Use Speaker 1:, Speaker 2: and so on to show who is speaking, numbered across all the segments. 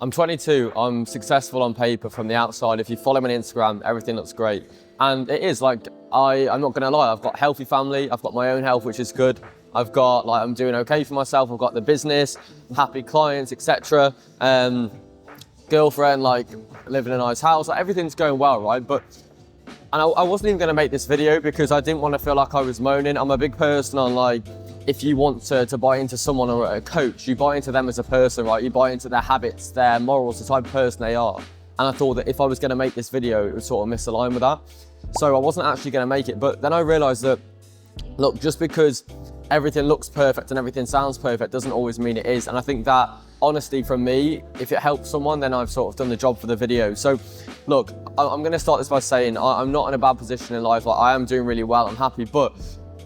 Speaker 1: I'm 22, I'm successful on paper from the outside. If you follow me on Instagram, everything looks great. And it is, like, I'm not gonna lie, I've got a healthy family, I've got my own health, which is good. I've got, like, I'm doing okay for myself, I've got the business, happy clients, etc. Girlfriend, like, living in a nice house, like, everything's going well, right? And I wasn't even gonna make this video because I didn't want to feel like I was moaning. I'm a big person on, like, if you want to buy into someone or a coach, you buy into them as a person, right? You buy into their habits, their morals, the type of person they are. And I thought that if I was gonna make this video, it would sort of misalign with that. So I wasn't actually gonna make it, but then I realized that, look, just because everything looks perfect and everything sounds perfect doesn't always mean it is. And I think that, honestly, from me, if it helps someone, then I've sort of done the job for the video. So look, I'm gonna start this by saying I'm not in a bad position in life. Like, I am doing really well, I'm happy, but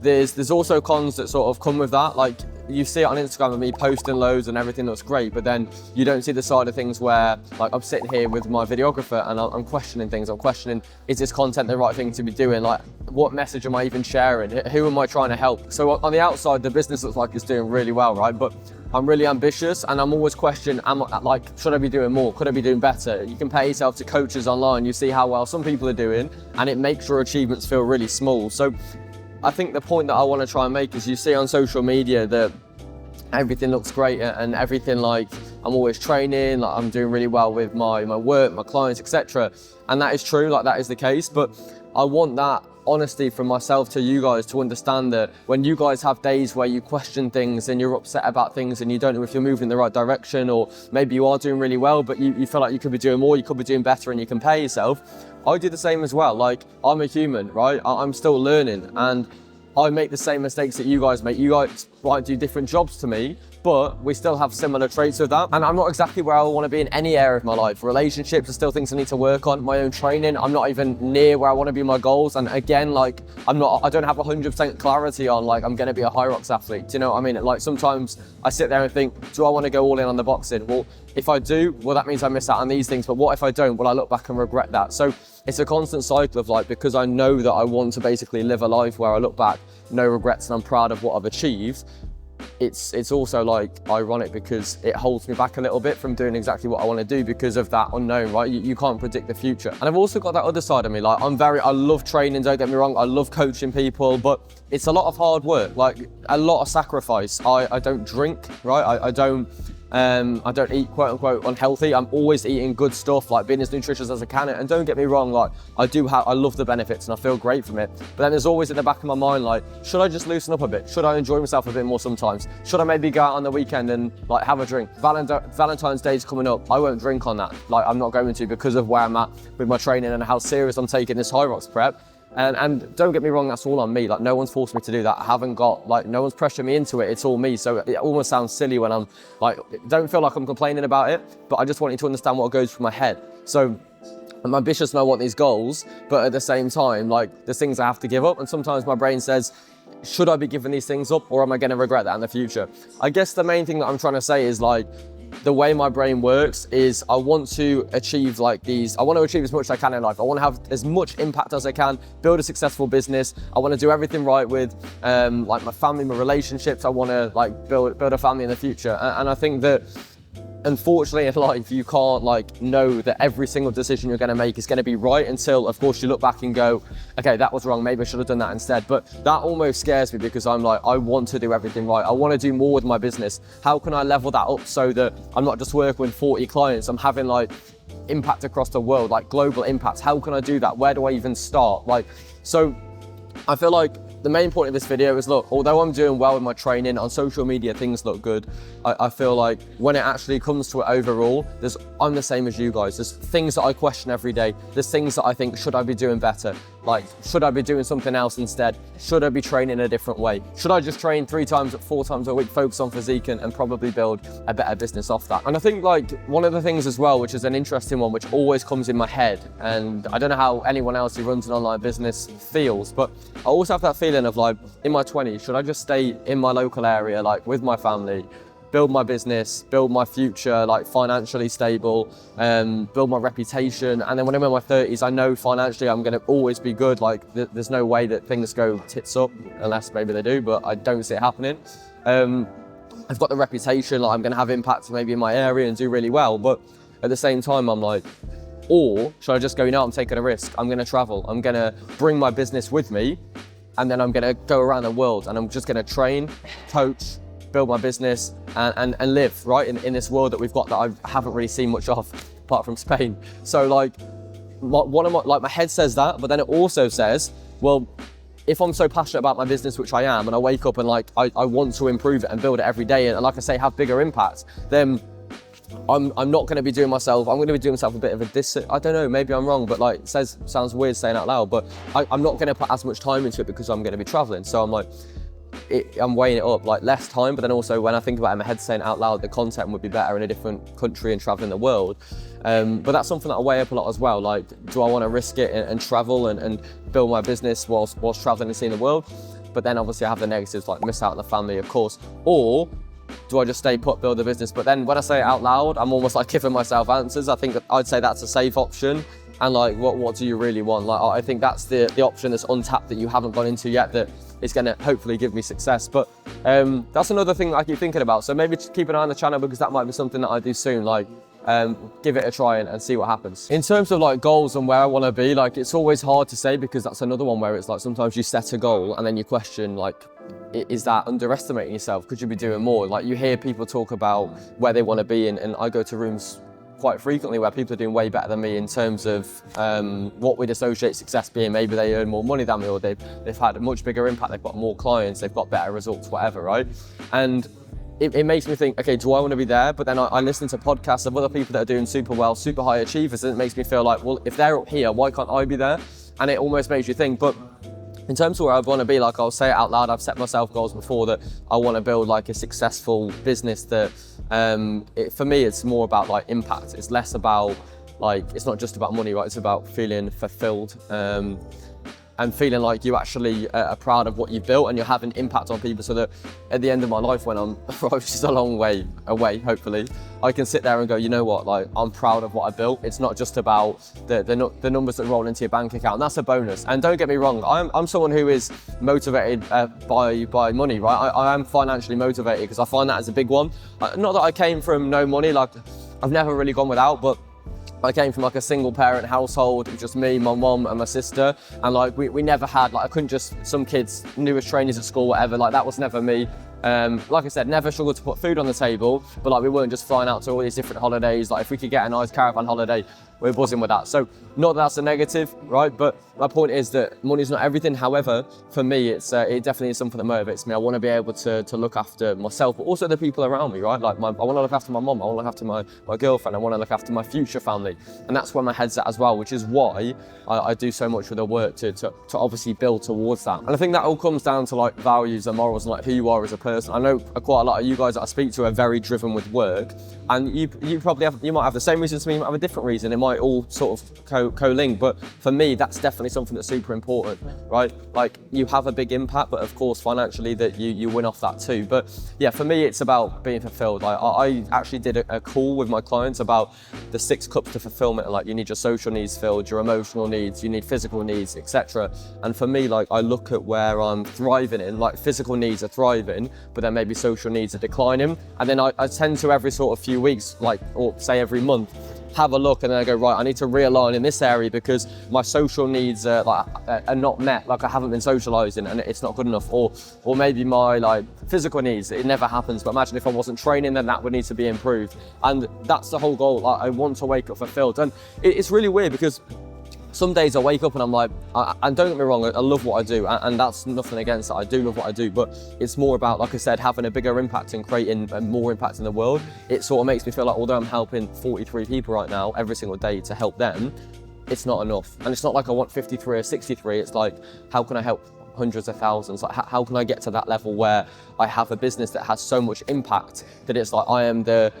Speaker 1: there's also cons that sort of come with that. Like, you see it on Instagram of me posting loads and everything looks great, but then you don't see the side of things where, like, I'm sitting here with my videographer and I'm questioning things. I'm questioning, is this content the right thing to be doing? Like, what message am I even sharing? Who am I trying to help? So on the outside, the business looks like it's doing really well, right? But I'm really ambitious and I'm always questioning, should I be doing more? Could I be doing better? You compare yourself to coaches online, you see how well some people are doing, and it makes your achievements feel really small. So I think the point that I want to try and make is, you see on social media that everything looks great and everything, like, I'm always training, like, I'm doing really well with my work, my clients, etc. And that is true, like, that is the case, but I want that honesty from myself to you guys to understand that when you guys have days where you question things and you're upset about things and you don't know if you're moving in the right direction, or maybe you are doing really well but you feel like you could be doing more, you could be doing better, and you compare yourself, I do the same as well. Like, I'm a human, right? I'm still learning and I make the same mistakes that you guys make. You guys might do different jobs to me, but we still have similar traits with that. And I'm not exactly where I want to be in any area of my life. Relationships are still things I need to work on. My own training, I'm not even near where I want to be in my goals. And again, like, I don't have 100% clarity on, like, I'm going to be a high rocks athlete. Do you know what I mean? Like, sometimes I sit there and think, do I want to go all in on the boxing? Well, if I do, well, that means I miss out on these things. But what if I don't? Will I look back and regret that? So it's a constant cycle of, like, because I know that I want to basically live a life where I look back, no regrets, and I'm proud of what I've achieved. It's also, like, ironic because it holds me back a little bit from doing exactly what I want to do because of that unknown, right? You can't predict the future. And I've also got that other side of me. Like, I love training, don't get me wrong. I love coaching people, but it's a lot of hard work, like a lot of sacrifice. I don't drink, right? I don't eat quote unquote unhealthy. I'm always eating good stuff, like being as nutritious as I can. And don't get me wrong, like, I love the benefits and I feel great from it. But then there's always in the back of my mind, like, should I just loosen up a bit? Should I enjoy myself a bit more sometimes? Should I maybe go out on the weekend and, like, have a drink? Valentine's Day's coming up. I won't drink on that. Like, I'm not going to, because of where I'm at with my training and how serious I'm taking this high rocks prep. And don't get me wrong, that's all on me. Like, no one's forced me to do that. I haven't got, like, no one's pressuring me into it. It's all me. So it almost sounds silly when I'm, like, don't feel like I'm complaining about it, but I just want you to understand what goes through my head. So I'm ambitious and I want these goals, but at the same time, like, there's things I have to give up. And sometimes my brain says, should I be giving these things up, or am I going to regret that in the future? I guess the main thing that I'm trying to say is, like, the way my brain works is I want to achieve, like, I want to achieve as much as I can in life. I want to have as much impact as I can, build a successful business. I want to do everything right with, like, my family, my relationships. I want to, like, build a family in the future. And I think that, unfortunately, in life, you can't, like, know that every single decision you're going to make is going to be right until, of course, you look back and go, okay, that was wrong, maybe I should have done that instead. But that almost scares me because I'm like, I want to do everything right. I want to do more with my business. How can I level that up so that I'm not just working with 40 clients, I'm having, like, impact across the world, like global impact? How can I do that? Where do I even start? Like, so I feel like the main point of this video is, look, although I'm doing well with my training on social media, things look good. I feel like when it actually comes to it overall, I'm the same as you guys. There's things that I question every day. There's things that I think, should I be doing better? Like, should I be doing something else instead? Should I be training a different way? Should I just train 4 times a week, focus on physique and probably build a better business off that? And I think, like, one of the things as well, which is an interesting one, which always comes in my head, and I don't know how anyone else who runs an online business feels, but I also have that feeling of, like, in my 20s, should I just stay in my local area, like, with my family, build my business, build my future, like, financially stable, build my reputation, and then when I'm in my 30s, I know financially I'm going to always be good. Like, there's no way that things go tits up, unless maybe they do, but I don't see it happening. I've got the reputation, like I'm gonna have impact maybe in my area and do really well. But at the same time, I'm like, or should I just go, you know, I'm taking a risk. I'm gonna travel. I'm gonna bring my business with me, and then I'm gonna go around the world, and I'm just gonna train, coach, build my business, and live, right, in this world that we've got that I haven't really seen much of, apart from Spain. So like, my head says that, but then it also says, well, if I'm so passionate about my business, which I am, and I wake up and like, I want to improve it and build it every day, and like I say, have bigger impact, then I'm not going to be doing myself, I'm going to be doing myself a bit of a I don't know, maybe I'm wrong, but like, sounds weird saying out loud, but I'm not going to put as much time into it because I'm going to be traveling. So I'm like, I'm weighing it up, like less time, but then also when I think about it in my head saying out loud, the content would be better in a different country and traveling the world. But that's something that I weigh up a lot as well. Like, do I want to risk it and travel and build my business whilst traveling and seeing the world? But then obviously I have the negatives, like miss out on the family, of course. Or do I just stay put, build the business? But then when I say it out loud, I'm almost like giving myself answers. I think that I'd say that's a safe option. And like, what do you really want? Like, I think that's the option that's untapped that you haven't gone into yet, that is going to hopefully give me success. But that's another thing that I keep thinking about. So maybe just keep an eye on the channel, because that might be something that I do soon. Like, give it a try and see what happens. In terms of like goals and where I want to be, like, it's always hard to say, because that's another one where it's like, sometimes you set a goal and then you question, like, is that underestimating yourself? Could you be doing more? Like, you hear people talk about where they want to be, and I go to rooms quite frequently where people are doing way better than me in terms of what we'd associate success being. Maybe they earn more money than me, or they've had a much bigger impact, they've got more clients, they've got better results, whatever, right? And it makes me think, okay, do I want to be there? But then I listen to podcasts of other people that are doing super well, super high achievers, and it makes me feel like, well, if they're up here, why can't I be there? And it almost makes you think. But in terms of where I want to be, like, I'll say it out loud, I've set myself goals before that I want to build like a successful business that, for me, it's more about like impact. It's less about like, it's not just about money, right? It's about feeling fulfilled, and feeling like you actually are proud of what you've built and you're having impact on people, so that at the end of my life, when I'm, which is a long way away, hopefully, I can sit there and go, you know what, like, I'm proud of what I built. It's not just about the numbers that roll into your bank account. That's a bonus. And don't get me wrong, I'm someone who is motivated by money, right? I am financially motivated, because I find that as a big one. Not that I came from no money, like, I've never really gone without, but I came from like a single parent household. It was just me, my mum and my sister. And like, we never had, like, I couldn't just, some kids knew as trainees at school, whatever, like that was never me. Like I said, never struggled to put food on the table, but like, we weren't just flying out to all these different holidays. Like, if we could get a nice caravan holiday, we're buzzing with that. So not that that's a negative, right? But my point is that money's not everything. However, for me, it definitely is something that motivates me. I want to be able to look after myself, but also the people around me, right? Like, I want to look after my mum, I want to look after my girlfriend, I want to look after my future family. And that's where my head's at as well, which is why I do so much with the work to obviously build towards that. And I think that all comes down to like values and morals and like who you are as a person. I know quite a lot of you guys that I speak to are very driven with work, and you probably you might have the same reason to me, you might have a different reason. It might all sort of co-link, but for me, that's definitely something that's super important, right? Like, you have a big impact, but of course financially that you win off that too. But yeah, for me, it's about being fulfilled. I actually did a call with my clients about the 6 cups to fulfillment. Like, you need your social needs filled, your emotional needs, you need physical needs, etc. And for me, like, I look at where I'm thriving in, like physical needs are thriving, but then maybe social needs are declining. And then I tend to, every sort of few weeks, like, or say every month, have a look, and then I go, right, I need to realign in this area because my social needs are not met. Like, I haven't been socializing and it's not good enough. Or maybe my like physical needs, it never happens. But imagine if I wasn't training, then that would need to be improved. And that's the whole goal. Like, I want to wake up fulfilled. And it's really weird, because some days I wake up and I'm like, and don't get me wrong, I love what I do, and that's nothing against it. I do love what I do, but it's more about, like I said, having a bigger impact and creating more impact in the world. It sort of makes me feel like, although I'm helping 43 people right now every single day to help them, it's not enough. And it's not like I want 53 or 63. It's like, how can I help hundreds of thousands? Like, how can I get to that level where I have a business that has so much impact that it's like I am the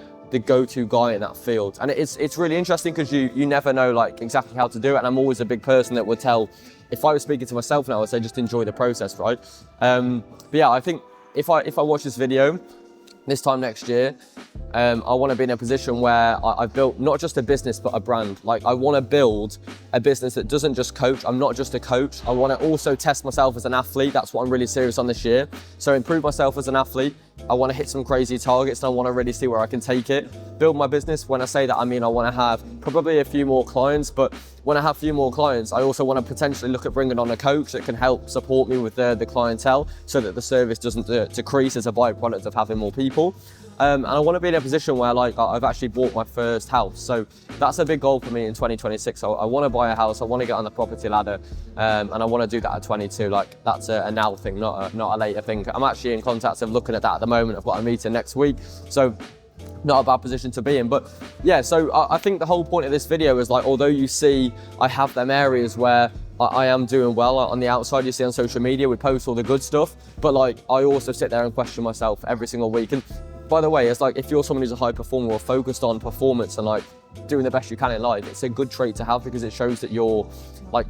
Speaker 1: go-to guy in that field? And it's really interesting, because you never know like exactly how to do it. And I'm always a big person that would tell, if I was speaking to myself now, I'd say just enjoy the process, right? But yeah, I think if I watch this video this time next year, I want to be in a position where I've built not just a business, but a brand. Like, I want to build a business that doesn't just coach. I'm not just a coach. I want to also test myself as an athlete. That's what I'm really serious on this year. So improve myself as an athlete, I want to hit some crazy targets and I want to really see where I can take it. Build my business. When I say that, I mean I want to have probably a few more clients, but when I have a few more clients, I also want to potentially look at bringing on a coach that can help support me with the clientele so that the service doesn't decrease as a byproduct of having more people. And I want to be in a position where like I've actually bought my first house. So that's a big goal for me in 2026. I want to buy a house. I want to get on the property ladder, and I want to do that at 22. Like that's a now thing, not a later thing. I'm actually in contact of looking at that at the moment. I've got a meeting next week. So not a bad position to be in. But yeah, so I think the whole point of this video is like, although you see I have them areas where I am doing well on the outside, you see on social media, we post all the good stuff, but like I also sit there and question myself every single week. And by the way, it's like if you're someone who's a high performer or focused on performance and like doing the best you can in life, it's a good trait to have because it shows that you're like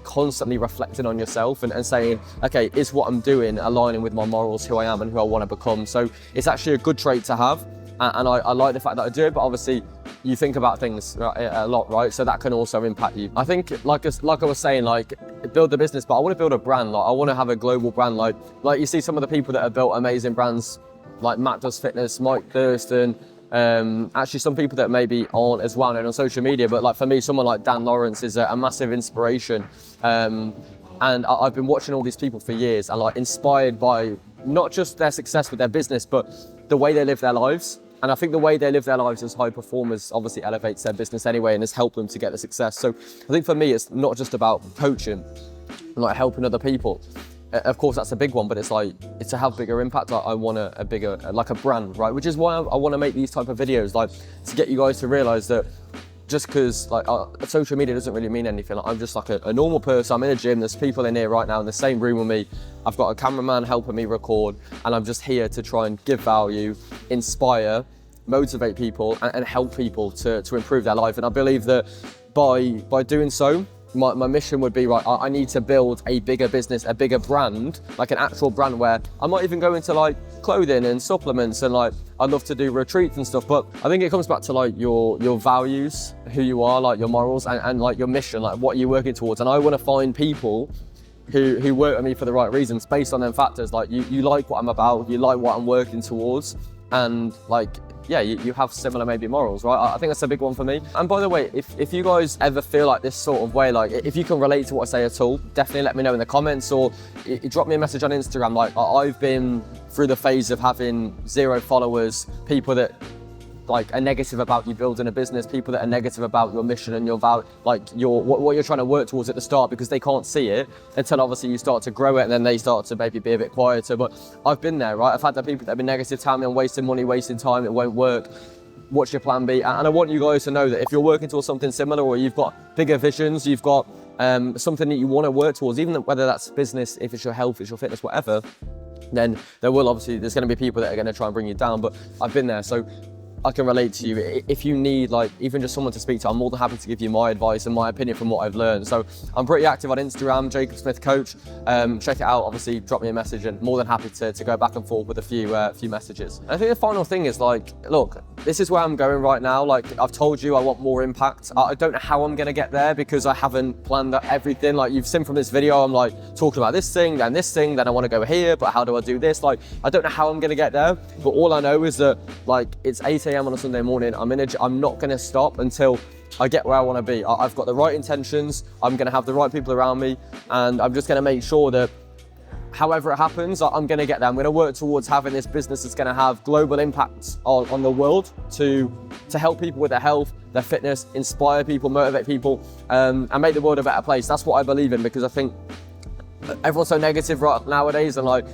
Speaker 1: constantly reflecting on yourself and saying, okay, is what I'm doing aligning with my morals, who I am and who I want to become? So it's actually a good trait to have. And I like the fact that I do it, but obviously you think about things a lot, right? So that can also impact you. I think, like I was saying, like build the business, but I want to build a brand. Like I want to have a global brand. Like you see some of the people that have built amazing brands, like Matt Does Fitness, Mike Thurston, actually some people that maybe aren't as well known on social media, but like for me, someone like Dan Lawrence is a massive inspiration. And I've been watching all these people for years and like inspired by not just their success with their business, but the way they live their lives. And I think the way they live their lives as high performers obviously elevates their business anyway and has helped them to get the success. So I think for me, it's not just about coaching and like helping other people. Of course, that's a big one, but it's like, it's to have bigger impact. I want a bigger, like a brand, right? Which is why I want to make these type of videos, like to get you guys to realize that just because like social media doesn't really mean anything. Like, I'm just like a normal person. I'm in a gym. There's people in here right now in the same room with me. I've got a cameraman helping me record, and I'm just here to try and give value, inspire, motivate people, and help people to improve their life. And I believe that by doing so, my mission would be, right, I need to build a bigger business, a bigger brand, like an actual brand where I might even go into like clothing and supplements, and like I'd love to do retreats and stuff. But I think it comes back to like your values, who you are, like your morals, and like your mission, like what you're working towards. And I want to find people who work with me for the right reasons based on them factors. Like you like what I'm about, you like what I'm working towards, and like, yeah, you have similar maybe morals, right? I think that's a big one for me. And by the way, if you guys ever feel like this sort of way, like if you can relate to what I say at all, definitely let me know in the comments, or drop me a message on Instagram. Like I've been through the phase of having 0 followers, people that like are negative about you building a business, people that are negative about your mission and your value, like what you're trying to work towards at the start, because they can't see it until obviously you start to grow it, and then they start to maybe be a bit quieter. But I've been there, right? I've had the people that have been negative, telling me I'm wasting money, wasting time, it won't work. What's your plan B? And I want you guys to know that if you're working towards something similar, or you've got bigger visions, you've got something that you want to work towards, even whether that's business, if it's your health, it's your fitness, whatever, then there's going to be people that are going to try and bring you down. But I've been there, so I can relate to you. If you need like even just someone to speak to, I'm more than happy to give you my advice and my opinion from what I've learned. So I'm pretty active on Instagram, Jacob Smith Coach. Check it out. Obviously, drop me a message, and more than happy to go back and forth with a few messages. And I think the final thing is like, look, this is where I'm going right now. Like I've told you, I want more impact. I don't know how I'm gonna get there because I haven't planned out everything. Like you've seen from this video, I'm like talking about this thing, then I want to go here, but how do I do this? Like I don't know how I'm gonna get there, but all I know is that like it's 8 a.m. on a Sunday morning. I'm not gonna stop until I get where I want to be. I've got the right intentions. I'm gonna have the right people around me, and I'm just gonna make sure that however it happens, I'm going to get there. I'm going to work towards having this business that's going to have global impact on the world to help people with their health, their fitness, inspire people, motivate people, and make the world a better place. That's what I believe in, because I think everyone's so negative right nowadays, and like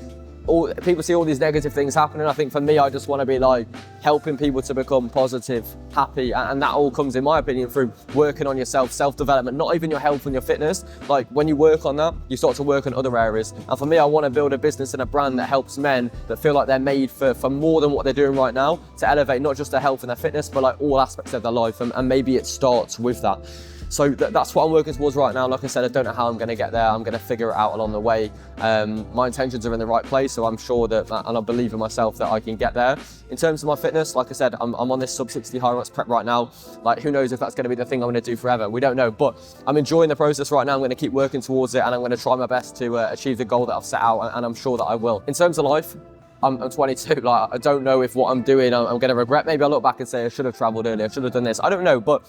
Speaker 1: people see all these negative things happening. I think for me, I just want to be like helping people to become positive, happy, and that all comes, in my opinion, through working on yourself, self-development, not even your health and your fitness. Like when you work on that, you start to work on other areas. And for me, I want to build a business and a brand that helps men that feel like they're made for more than what they're doing right now, to elevate not just their health and their fitness, but like all aspects of their life. And maybe it starts with that. So that's what I'm working towards right now. Like I said, I don't know how I'm going to get there. I'm going to figure it out along the way. My intentions are in the right place, so I'm sure that, and I believe in myself that I can get there. In terms of my fitness, like I said, I'm on this sub 60 high reps prep right now. Like who knows if that's going to be the thing I'm going to do forever. We don't know, but I'm enjoying the process right now. I'm going to keep working towards it, and I'm going to try my best to achieve the goal that I've set out, and I'm sure that I will. In terms of life, I'm 22, like, I don't know if what I'm doing, I'm gonna regret. Maybe I'll look back and say I should have traveled earlier, I should have done this. I don't know, but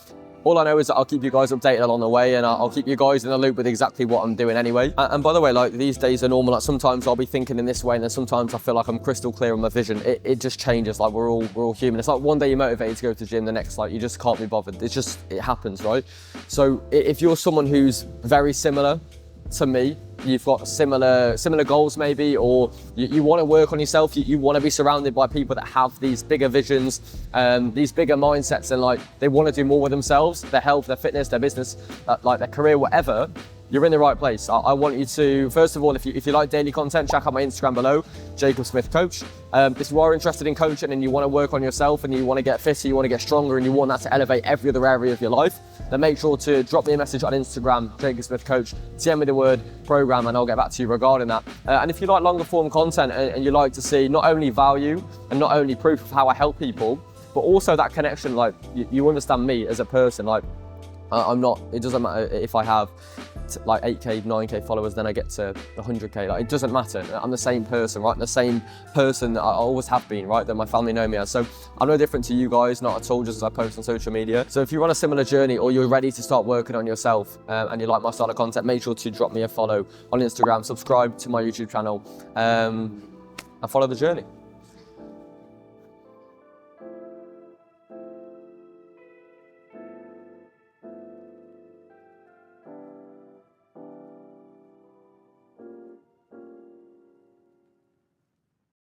Speaker 1: all I know is that I'll keep you guys updated along the way, and I'll keep you guys in the loop with exactly what I'm doing anyway. And by the way, like, these days are normal. Like, sometimes I'll be thinking in this way, and then sometimes I feel like I'm crystal clear on my vision. It just changes. Like, we're all human. It's like one day you're motivated to go to the gym, the next, like, you just can't be bothered. It happens, right? So if you're someone who's very similar to me, you've got similar goals maybe, or you want to work on yourself, you want to be surrounded by people that have these bigger visions, these bigger mindsets, and like they want to do more with themselves, their health, their fitness, their business, like their career, whatever, you're in the right place. I want you to, first of all, if you like daily content, check out my Instagram below, Jacob Smith Coach. If you are interested in coaching and you want to work on yourself and you want to get fitter, you want to get stronger, and you want that to elevate every other area of your life, then make sure to drop me a message on Instagram, Jacob Smith Coach, TM me the word program, and I'll get back to you regarding that. And if you like longer form content and you like to see not only value and not only proof of how I help people, but also that connection, like you understand me as a person, like I'm not, it doesn't matter if I have like 8K, 9K followers, then I get to 100K, like it doesn't matter. I'm the same person, right? The same person that I always have been, right? That my family know me as. So I'm no different to you guys, not at all, just as I post on social media. So if you're on a similar journey or you're ready to start working on yourself and you like my style of content, make sure to drop me a follow on Instagram, subscribe to my YouTube channel, and follow the journey.